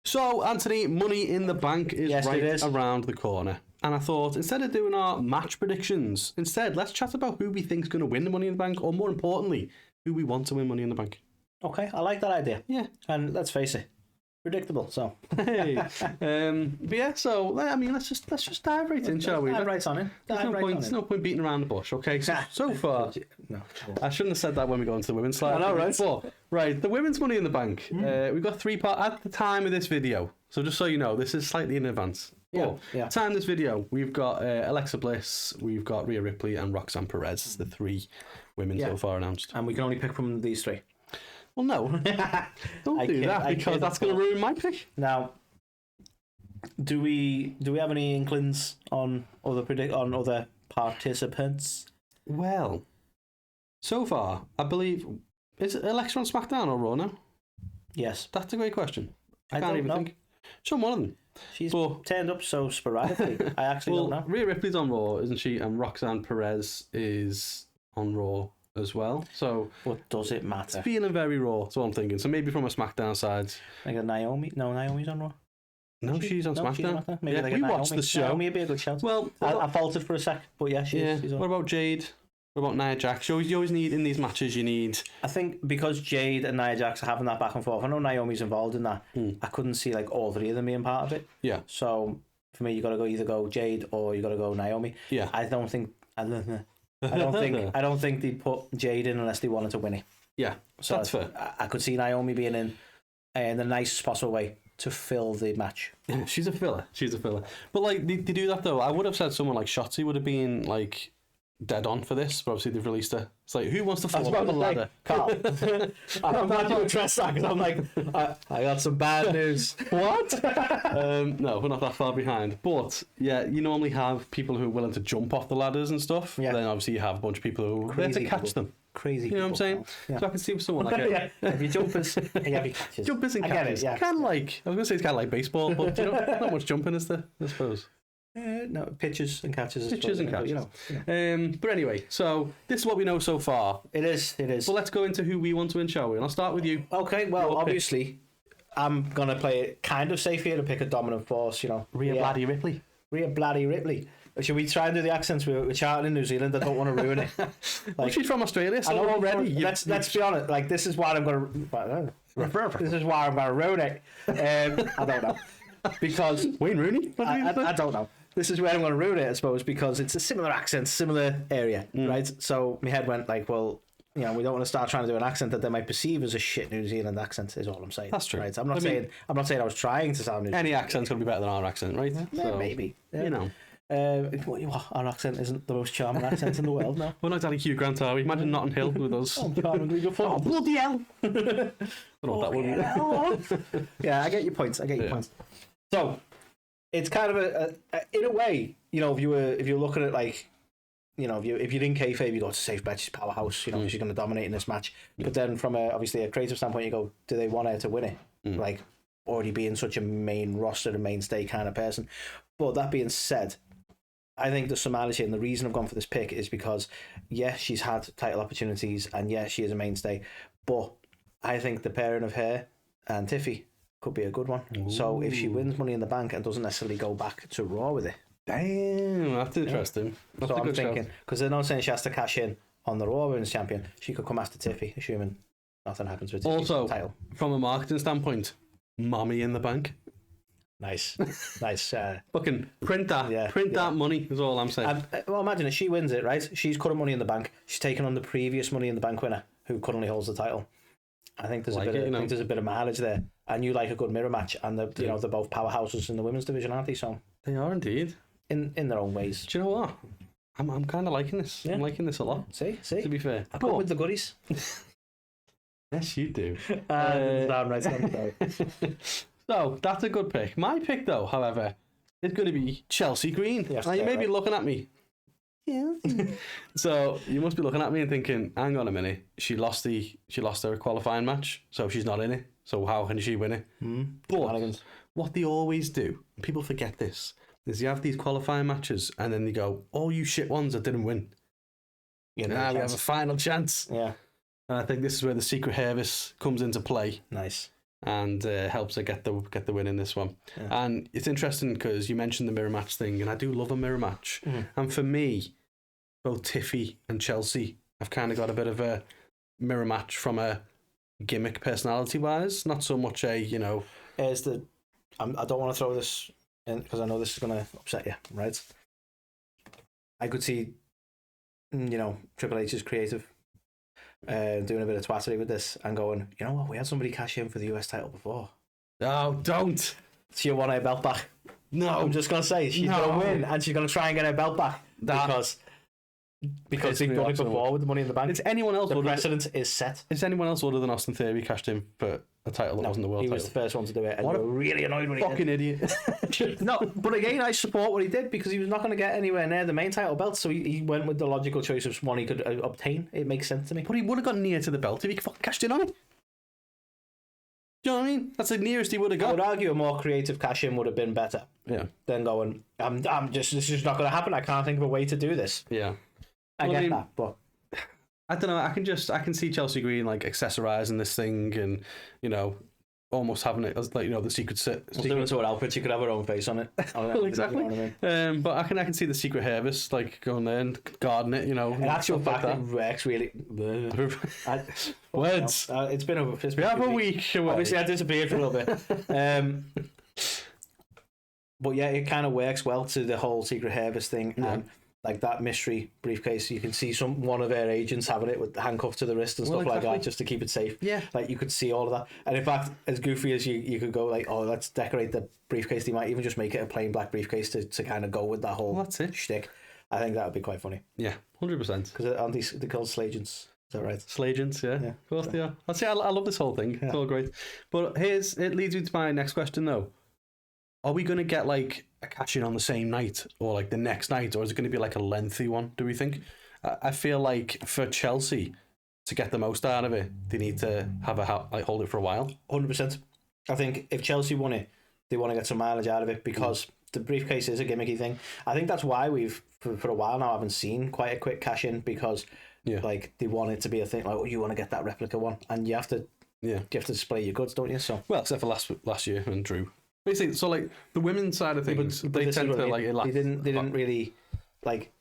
So, Anthony, Money in the Bank is around the corner. And I thought, instead of doing our match predictions, let's chat about who we think's going to win the Money in the Bank, or more importantly, who we want to win Money in the Bank. Okay, I like that idea. Yeah. And let's face it, predictable, so. Hey. But yeah, so, I mean, let's just dive right in, shall we? Dive right on in. There's no point beating around the bush, okay? So far, no, I shouldn't have said that when we go into the women's slide. I know, right? But, right, the women's Money in the Bank. We've got 3 parts at the time of this video. So just so you know, this is slightly in advance. Yeah. Time of this video, we've got Alexa Bliss, we've got Rhea Ripley, and Roxanne Perez, the 3 women so far announced. And we can only pick from these 3. Well, no. Don't do that, because that's going to ruin my pick. Now, do we have any inklings on other participants? Well, so far, I believe, is Alexa on SmackDown or Raw now? Yes. That's a great question. I can't even think. She's on one of them. She's turned up so sporadically. I actually don't know. Rhea Ripley's on Raw, isn't she? And Roxanne Perez is on Raw as well. So, but does it matter? It's feeling very Raw. That's what I'm thinking. So maybe from a SmackDown side. Like a Naomi? No, Naomi's on Raw. No, she's on SmackDown. Maybe like we watched the show. Naomi would be a good shout. Well, I faltered for a sec, but yeah, she's on. What about Jade? What about Nia Jax? You always need, in these matches, you need... I think because Jade and Nia Jax are having that back and forth, I know Naomi's involved in that, I couldn't see like all 3 of them being part of it. Yeah. So, for me, you got to either go Jade or you got to go Naomi. Yeah. I don't think they'd put Jade in unless they wanted to win it. Yeah, so that's fair. I could see Naomi being in the nicest possible way to fill the match. She's a filler. But like, they do that though. I would have said someone like Shotzi would have been like dead on for this, but obviously they've released her. It's like, who wants to fall off the ladder? Carl. I'm glad you addressed that, because I'm like, I got some bad news. What? No, we're not that far behind. But yeah, you normally have people who are willing to jump off the ladders and stuff. Yeah. Then obviously you have a bunch of people who are there to catch them. Crazy. You know what I'm saying? Yeah. So I can see someone like if you jumpers, you have your catches. Jumpers and catches. Kind of like, I was going to say it's kind of like baseball, but you know, not much jumping, is there? I suppose. No, pitches and catches. Pitches and catches. But anyway, so this is what we know so far. It is. But let's go into who we want to win, shall we? And I'll start with you. Okay, well, obviously, I'm going to play it kind of safe here to pick a dominant force, Rhea Bloody Ripley. Rhea Bloody Ripley. Should we try and do the accents? We're chatting in New Zealand. I don't want to ruin it. Well, she's from Australia, so I know already. Let's be honest. Like, this is why I'm going to... This is why I'm going to ruin it. I don't know. Because... Wayne Rooney? I don't know. This is where I'm going to ruin it, I suppose, because it's a similar accent, similar area, right? So my head went like, well, we don't want to start trying to do an accent that they might perceive as a shit New Zealand accent, is all I'm saying. That's true. Right? I'm not saying I was trying to sound New Zealand. Any accent's going to be better than our accent, right? Yeah, so, maybe. Yeah. Our accent isn't the most charming accent in the world now. We're not Danny Hugh Grant, are we? Imagine Notting Hill with us. Oh, bloody hell! I don't know what that would be. Yeah, I get your points. So, it's kind of in a way, if you're looking at like, if you're in kayfabe, you go to safe bet, she's powerhouse, she's going to dominate in this match. But then from obviously a creative standpoint, you go, do they want her to win it? Like, already being such a main roster and mainstay kind of person. But that being said, I think there's some mileage, and the reason I've gone for this pick is because, yes, she's had title opportunities, and yes, she is a mainstay, but I think the pairing of her and Tiffy could be a good one. Ooh. So if she wins Money in the Bank and doesn't necessarily go back to Raw with it. Damn, that's interesting. That's so I'm thinking, because they're not saying she has to cash in on the Raw Women's Champion, she could come after Tiffy, assuming nothing happens with Tiffy's title. From a marketing standpoint, Mommy in the Bank. Nice. Fucking print that. That money is all I'm saying. Well, imagine if she wins it, right? She's current Money in the Bank. She's taking on the previous Money in the Bank winner, who currently holds the title. I think there's a bit of mileage there, and you like a good mirror match, and they're both powerhouses in the women's division, aren't they? So they are indeed in their own ways. Do you know what? I'm kind of liking this. Yeah. I'm liking this a lot. See. To be fair, I go with the goodies. Yes, you do. So that's a good pick. My pick, though, however, is going to be Chelsea Green. Yes, now you may be looking at me. Yeah. So you must be looking at me and thinking, "Hang on a minute. She lost her qualifying match, so she's not in it. So how can she win it?" But what they always do, and people forget this, is you have these qualifying matches, and then they go, "All you shit ones that didn't win. We have a final chance." Yeah. And I think this is where the Secret Service comes into play. Nice. and helps her get the win in this one. Yeah. And it's interesting because you mentioned the mirror match thing, and I do love a mirror match. And for me, both Tiffy and Chelsea have kind of got a bit of a mirror match from a gimmick personality wise, not so much a I don't want to throw this in because I know this is going to upset you, right? I could see, Triple H is creative, doing a bit of twattery with this and going, you know what, we had somebody cash in for the US title before. Oh, don't. She won her belt back. No. I'm just going to say, she's going to win and she's going to try and get her belt back because they've done it before with the Money in the Bank. It's anyone else. The precedent is set. It's anyone else other than Austin Theory cashed in for a title that wasn't the world title. He was the first one to do it, and what you were really annoyed when he did. Fucking idiot. No, but again, I support what he did because he was not going to get anywhere near the main title belt, so he went with the logical choice of one he could obtain. It makes sense to me. But he would have got near to the belt if he fucking cashed in on it. Do you know what I mean? That's the nearest he would have got. I would argue a more creative cash in would have been better. Yeah. Than going, this is just not going to happen. I can't think of a way to do this. Yeah. I get that, but I don't know. I can see Chelsea Green like accessorizing this thing and almost having it as like the secret. Doing to her outfit, she could have her own face on it. Well, exactly. You know what I mean? But I can see the secret harvest like going there and guarding it. In actual fact, it works really. Words. It's been a week. Obviously, I disappeared for a little bit. But yeah, it kind of works well to the whole secret harvest thing. Yeah. Like that mystery briefcase, you can see one of their agents having it with handcuffed to the wrist and stuff like that, just to keep it safe. Yeah, like you could see all of that. And in fact, as goofy as you could go, like, oh, let's decorate the briefcase. They might even just make it a plain black briefcase to kind of go with that whole shtick. I think that would be quite funny. Yeah, 100%. Because aren't they called Slagents? Is that right? Slagents, yeah. Of course they are. I love this whole thing. Yeah. It's all great. But it leads me to my next question though. Are we going to get like a cash in on the same night or like the next night, or is it going to be like a lengthy one, do we think? I feel like for Chelsea to get the most out of it, they need to have hold it for a while. 100%. I think if Chelsea won it, they want to get some mileage out of it because the briefcase is a gimmicky thing. I think that's why we've for a while now haven't seen quite a quick cash in because like they want it to be a thing like, oh, you want to get that replica one and you have to display your goods, don't you? So except for last year and Drew. Basically, so like the women's side of things, but they tend to like. They didn't really like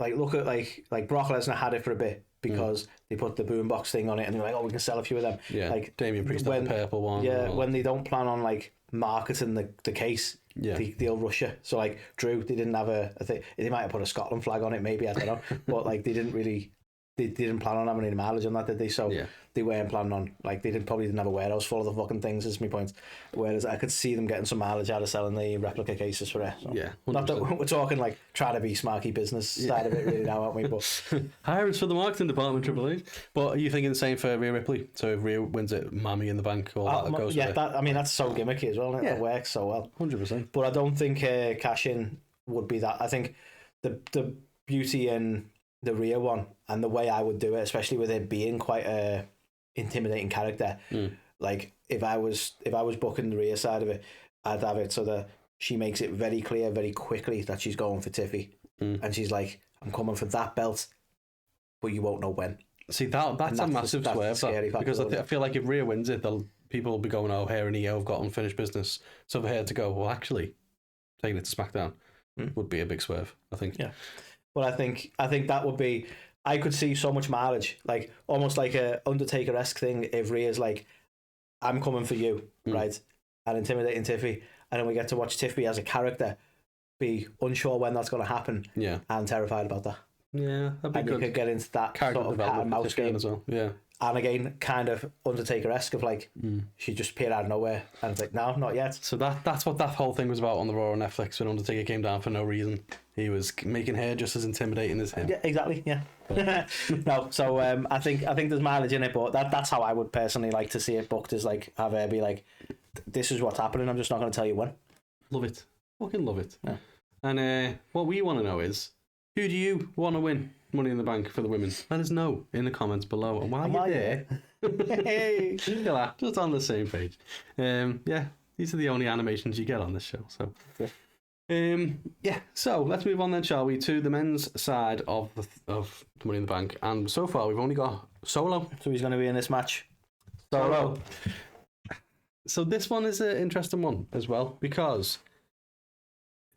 look at like Brock Lesnar had it for a bit because they put the boombox thing on it and they're like, oh, we can sell a few of them. Yeah, like Damian Priest had the purple one. Yeah, when they don't plan on like marketing the case, they'll rush you. So like Drew, they didn't have a thing. They might have put a Scotland flag on it, maybe, I don't know, but like they didn't really. They didn't plan on having any mileage on that, did they? So they weren't planning on, like, they probably didn't have a warehouse full of the fucking things, is my point. Whereas I could see them getting some mileage out of selling the replica cases for it. So. Yeah, 100%. Not that we're talking, like, trying to be smarky business side of it really now, aren't we? But hire us for the marketing department, Triple H. But are you thinking the same for Rhea Ripley? So if Rhea wins it, Money in the Bank, all that goes with it? That's so gimmicky as well, isn't it? It works so well. 100%. But I don't think cash-in would be that. I think the beauty in the Rhea one and the way I would do it, especially with it being quite a intimidating character, like if I was booking the Rhea side of it, I'd have it so that she makes it very clear very quickly that she's going for Tiffy, and she's like, I'm coming for that belt, but you won't know when. See, that's a massive swerve, because I feel like if Rhea wins it, people will be going, oh, her and EO have got unfinished business, so for her to go, well, actually taking it to SmackDown would be a big swerve, I think. Yeah. But I think that would be. I could see so much mileage, like almost like a Undertaker-esque thing. If Rhea's like, "I'm coming for you," right, and intimidating Tiffy, and then we get to watch Tiffy as a character be unsure when that's going to happen, and terrified about that. Yeah, that'd be and good. You could get into that character sort of cat and mouse game as well. Yeah. And again, kind of Undertaker-esque of like, she just appeared out of nowhere, and it's like, no, not yet. So that's what that whole thing was about on the Raw on Netflix when Undertaker came down for no reason. He was making her just as intimidating as him. Yeah, exactly. Yeah. No, so I think there's mileage in it, but that's how I would personally like to see it booked. Is like have her be like, this is what's happening. I'm just not going to tell you when. Love it. Fucking love it. Yeah. And what we want to know is, who do you want to win Money in the Bank for the women? Let us know in the comments below. And while you're there, hey, just on the same page. These are the only animations you get on this show. So, so let's move on then, shall we, to the men's side of Money in the Bank. And so far, we've only got Solo. So he's going to be in this match. Solo. So this one is an interesting one as well, because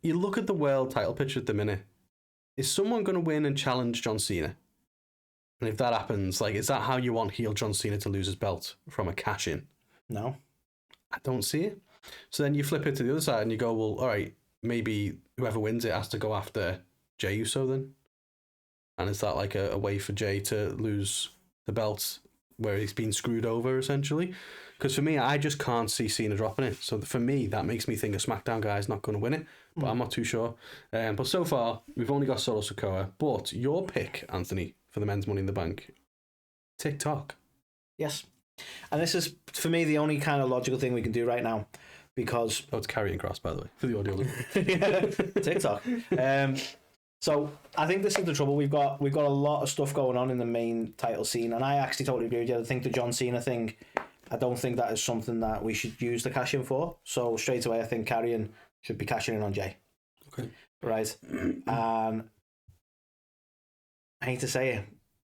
you look at the world title picture at the minute. Is someone going to win and challenge John Cena? And if that happens, like, is that how you want heel John Cena to lose his belt from a cash-in? No. I don't see it. So then you flip it to the other side and you go, well, all right, maybe whoever wins it has to go after Jey Uso then? And is that like a way for Jey to lose the belt where he's been screwed over, essentially? Because for me, I just can't see Cena dropping it. So for me, that makes me think a SmackDown guy is not going to win it. But I'm not too sure. But so far, we've only got Solo Sikoa. But your pick, Anthony, for the men's Money in the Bank, TikTok. Yes. And this is, for me, the only kind of logical thing we can do right now. Because... Oh, it's Karrion Kross, by the way, for the audio. TikTok. So I think this is the trouble. We've got a lot of stuff going on in the main title scene. And I actually totally agree with you. I think the John Cena thing, I don't think that is something that we should use the cash in for. So straight away, I think Karrion should be cashing in on Jey. Okay. Right. And I hate to say it,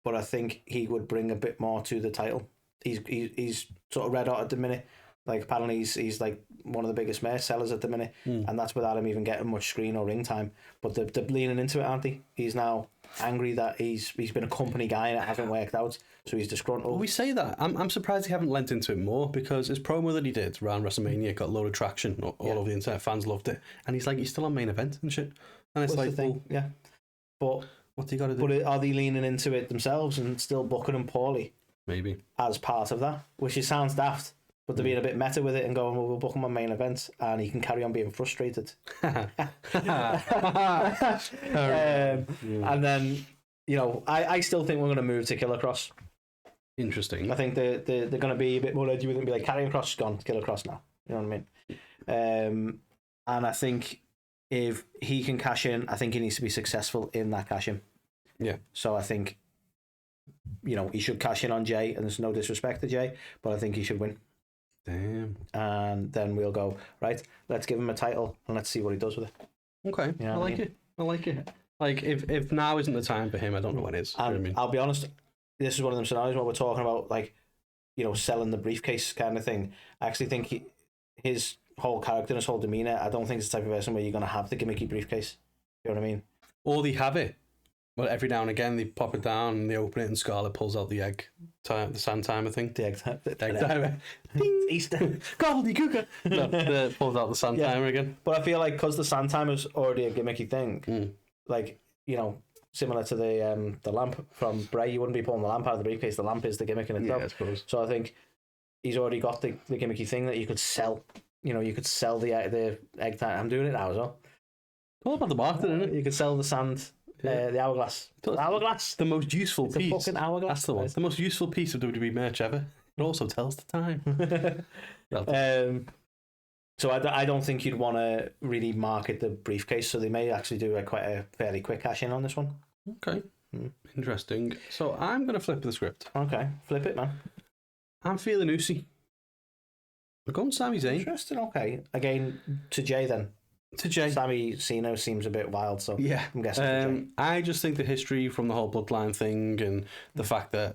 but I think he would bring a bit more to the title. He's sort of red hot at the minute. Like, apparently he's like one of the biggest merch sellers at the minute, and that's without him even getting much screen or ring time. But they're leaning into it, aren't they? He's now angry that he's been a company guy and it hasn't worked out, so he's disgruntled. Well, we say that. I'm surprised he haven't lent into it more, because his promo that he did around WrestleMania got a load of traction all over the internet. Fans loved it, and he's still on main event and shit. And it's What's the thing? Well, yeah. But what do you got to do? But are they leaning into it themselves and still booking him poorly? Maybe as part of that, which it sounds daft. But they're being a bit meta with it and going, well, we'll book him on main event and he can carry on being frustrated. And then, I still think we're going to move to Killer Cross. Interesting. I think they're going to be a bit more edgy with it and be like, Karrion Kross is gone, Killer Cross now. You know what I mean? And I think if he can cash in, I think he needs to be successful in that cash in. Yeah. So I think, he should cash in on Jey, and there's no disrespect to Jey, but I think he should win. Damn. And then we'll go, right, let's give him a title and let's see what he does with it. Okay. I like it. Like, if now isn't the time for him, I don't know when it is. And you know what I mean? I'll be honest, this is one of them scenarios where we're talking about, like, selling the briefcase kind of thing. I actually think his whole character and his whole demeanour, I don't think it's the type of person where you're going to have the gimmicky briefcase. You know what I mean? Or they have it. Well, every now and again they pop it down and they open it and Scarlett pulls out the sand timer thing. The egg timer. Ding! Easter. Gobbledygooker. No, pulls out the sand timer again. But I feel like because the sand timer's already a gimmicky thing, like, similar to the lamp from Bray, you wouldn't be pulling the lamp out of the briefcase. The lamp is the gimmick in itself. Yeah, I suppose. So I think he's already got the gimmicky thing that you could sell. You could sell the egg timer. I'm doing it now as well. All about the marketing, isn't it? You could sell the sand. The hourglass. Hourglass. The most useful piece. A fucking hourglass. That's the one. The most useful piece of WWE merch ever. It also tells the time. So I don't think you'd want to really market the briefcase. So they may actually do quite a fairly quick cash in on this one. Okay. Interesting. So I'm going to flip the script. Okay. Flip it, man. I'm feeling Usi. We're going Sami Zayn. Interesting. Okay. Again, to Jey then. To Jey. Sami Zayn seems a bit wild, so yeah, I'm guessing. I just think the history from the whole bloodline thing and the fact that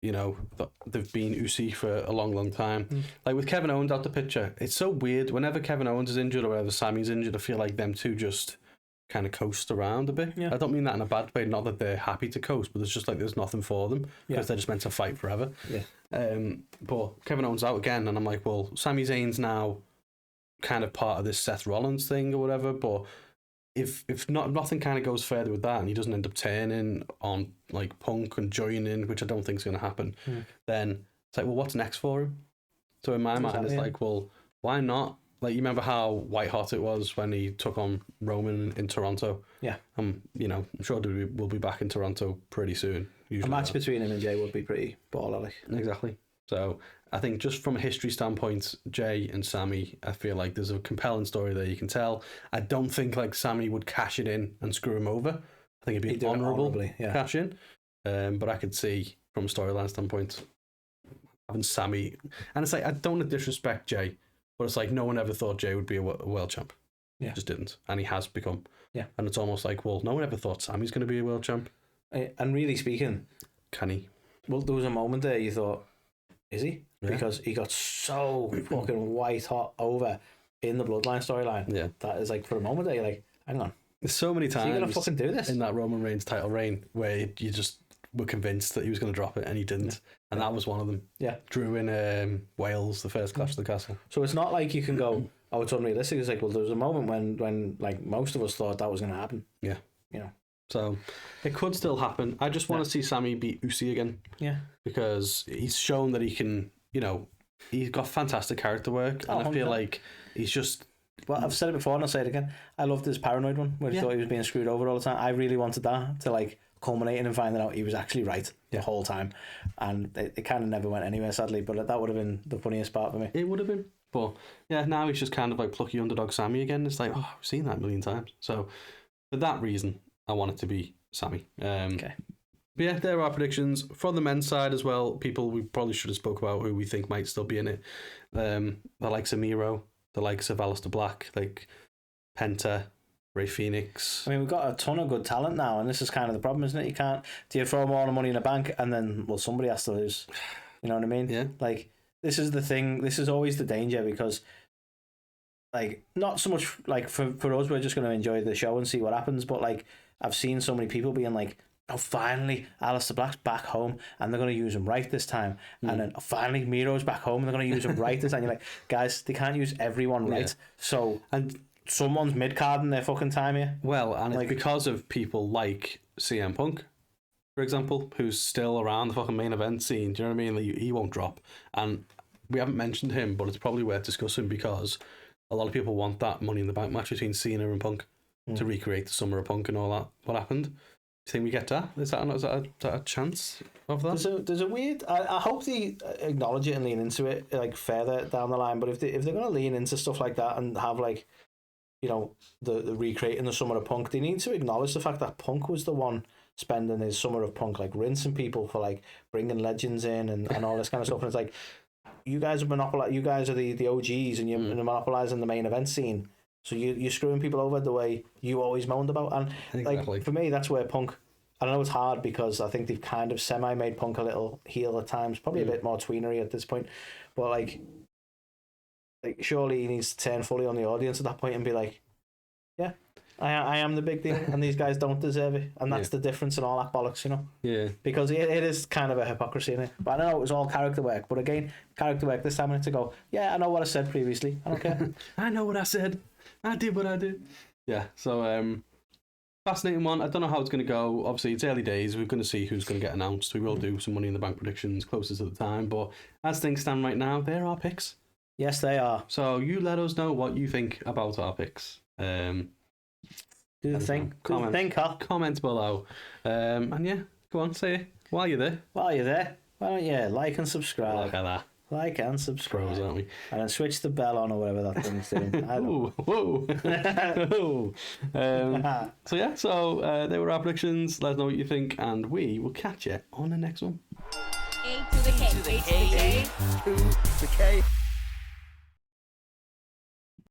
they've been Usi for a long, long time. Like with Kevin Owens out the picture, it's so weird. Whenever Kevin Owens is injured or whenever Sami's injured, I feel like them two just kind of coast around a bit. Yeah. I don't mean that in a bad way. Not that they're happy to coast, but it's just like there's nothing for them because they're just meant to fight forever. Yeah. But Kevin Owens out again, and I'm like, well, Sami Zayn's now kind of part of this Seth Rollins thing or whatever, but if nothing kind of goes further with that and he doesn't end up turning on like Punk and joining, which I don't think is going to happen, then it's like, well, what's next for him? So in my mind, it's like, well, why not? Like, you remember how white hot it was when he took on Roman in Toronto? Yeah. I'm sure we'll be back in Toronto pretty soon. A match between him and Jey would be pretty baller. Exactly. So I think just from a history standpoint, Jey and Sami, I feel like there's a compelling story there you can tell. I don't think like Sami would cash it in and screw him over. I think it'd be an honourable cash in. But I could see from a storyline standpoint having Sami, and it's like, I don't want to disrespect Jey, but it's like no one ever thought Jey would be a world champ. Yeah, just didn't, and he has become. Yeah, and it's almost like, well, no one ever thought Sami's going to be a world champ. And really speaking, can he? Well, there was a moment there you thought, Is he? Yeah. Because he got so fucking white hot over in the Bloodline storyline. Yeah. That is like, for a moment there, you're like, hang on. There's so many times You're going to fucking do this? in that Roman Reigns title reign where you just were convinced that he was going to drop it and he didn't. Yeah. And that was one of them. Yeah. Drew in Wales, the first Clash of the Castle. So it's not like you can go, oh, it's unrealistic. It's like, well, there was a moment when like most of us thought that was going to happen. Yeah. You know. So it could still happen. I just want to see Sammy beat Uzi again. Yeah. Because he's shown that he can, you know, he's got fantastic character work. And I feel like he's just... Well, I've said it before and I'll say it again. I loved his paranoid one where he thought he was being screwed over all the time. I really wanted that to like culminate in him finding out he was actually right the whole time. And it kind of never went anywhere, sadly. But that would have been the funniest part for me. It would have been. But yeah, now he's just kind of like plucky underdog Sammy again. It's like, oh, I've seen that a million times. So for that reason, I want it to be Sammy. Okay. But yeah, there are predictions. For the men's side as well, people we probably should have spoke about who we think might still be in it. The likes of Miro, the likes of Aleister Black, like Penta, Rey Fenix. I mean, we've got a ton of good talent now, and this is kind of the problem, isn't it? You can't... Do you throw more Money in the Bank, and then, well, somebody has to lose. You know what I mean? Yeah. Like, this is the thing. This is always the danger, because, like, not so much, like, for us, we're just going to enjoy the show and see what happens, but, like, I've seen so many people being like, oh, finally, Aleister Black's back home, and they're going to use him right this time. And then, finally, Miro's back home, and they're going to use him right this time. You're like, guys, they can't use everyone right. So, and someone's mid-carding their fucking time here. Well, and like, it's because of people like CM Punk, for example, who's still around the fucking main event scene. Do you know what I mean? Like, he won't drop. And we haven't mentioned him, but it's probably worth discussing because a lot of people want that Money in the Bank match between Cena and Punk to recreate the Summer of Punk and all that. What happened? Do you think we get that? Is that a chance of that? There's a weird... I hope they acknowledge it and lean into it like further down the line. But if they're going to lean into stuff like that and have like, you know, the recreating the Summer of Punk, they need to acknowledge the fact that Punk was the one spending his Summer of Punk like rinsing people for like bringing legends in and all this kind of stuff. And it's like, you guys are you guys are the OGs and you're monopolizing the main event scene. So you're screwing people over the way you always moaned about. And like for me, that's where Punk... I know it's hard because I think they've kind of semi-made Punk a little heel at times. Probably a bit more tweenery at this point. But like surely he needs to turn fully on the audience at that point and be like, yeah, I am the big deal and these guys don't deserve it. And that's the difference and all that bollocks, you know? Yeah. Because it is kind of a hypocrisy in it. But I know it was all character work. But again, character work this time I need to go, yeah, I know what I said previously. I don't care. I know what I said. I did what I did. Yeah, so fascinating one. I don't know how it's going to go. Obviously, it's early days. We're going to see who's going to get announced. We will do some Money in the Bank predictions closer to the time. But as things stand right now, they're our picks. Yes, they are. So you let us know what you think about our picks. Do the thing. Comment below. And yeah, go on, say it. While you're there, why don't you like and subscribe? Look at that. Like and subscribe. Pros, aren't we? And then switch the bell on or whatever that thing's doing. Whoa. So yeah, they were our predictions. Let us know what you think, and we will catch you on the next one. A to the K.